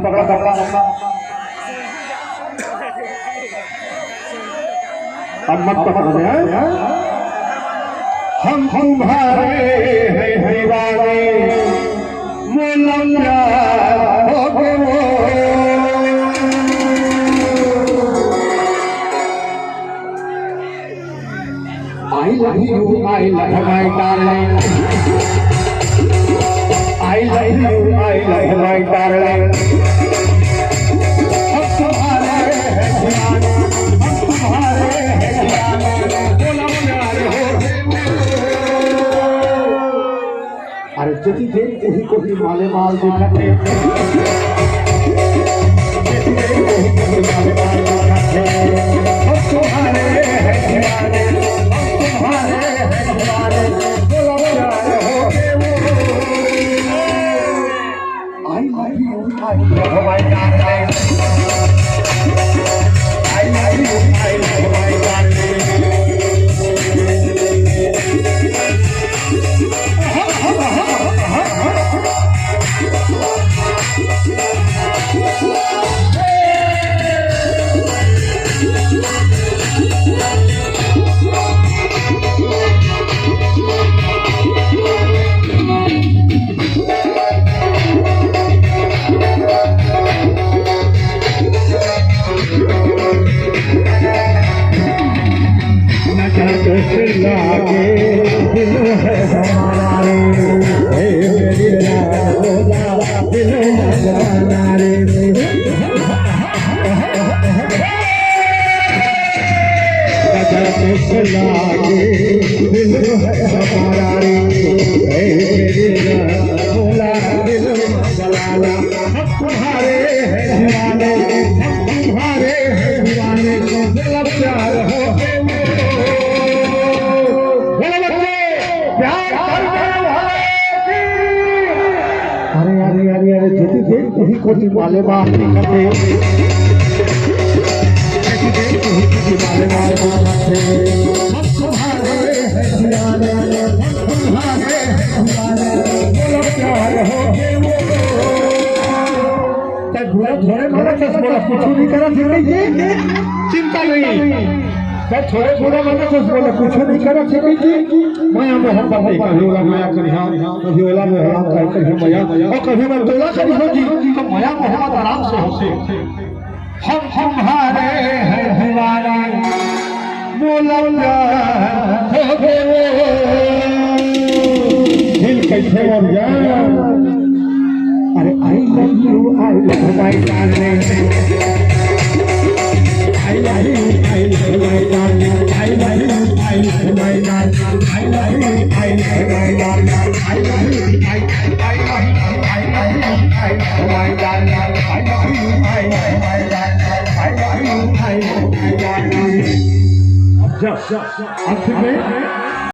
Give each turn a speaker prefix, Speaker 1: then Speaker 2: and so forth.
Speaker 1: पकड़ा पकड़ा अब मत पकड़ो हम तुम्हारे हैं दीवाने मोलम प्यार हो गए वो I love you, my darling. I love you, my darling. हम तुम्हारे हैं दीवाने, हम तुम्हारे हैं दीवाने, बोला प्यार हो। अरे जति देर कोही कोही माले माल दिखाते, जति देर कोही कोही माले माल दिखाते, हम तुम्हारे हैं दीवाने। कोटी वाले बात नहीं करते वाले बात करते हम तुम्हारे हैं दीवाने हम तुम्हारे हैं दीवाने बोलो प्यार हो तब थोड़े मारा चस बोला कुछ नहीं करा फिर चिंता नहीं मैं थोड़े थोड़े मारा चस बोला कुछ नहीं करा फिर माया मोहब्बत नहीं कभी ओला माया करी हाँ कभी ओला मोहब्बत कर कभी माया और कभी मैं तोला करी होगी तो माया मोहब्बत आराम से होते हम तुम्हारे हैं दीवाने बोला प्यार हो दिल कैसे मर जाए अरे I love you my darling I love you, my darling. I love you, my darling. I love you, my darling. I love you, my darling. I love you, my darling. I love you, my darling.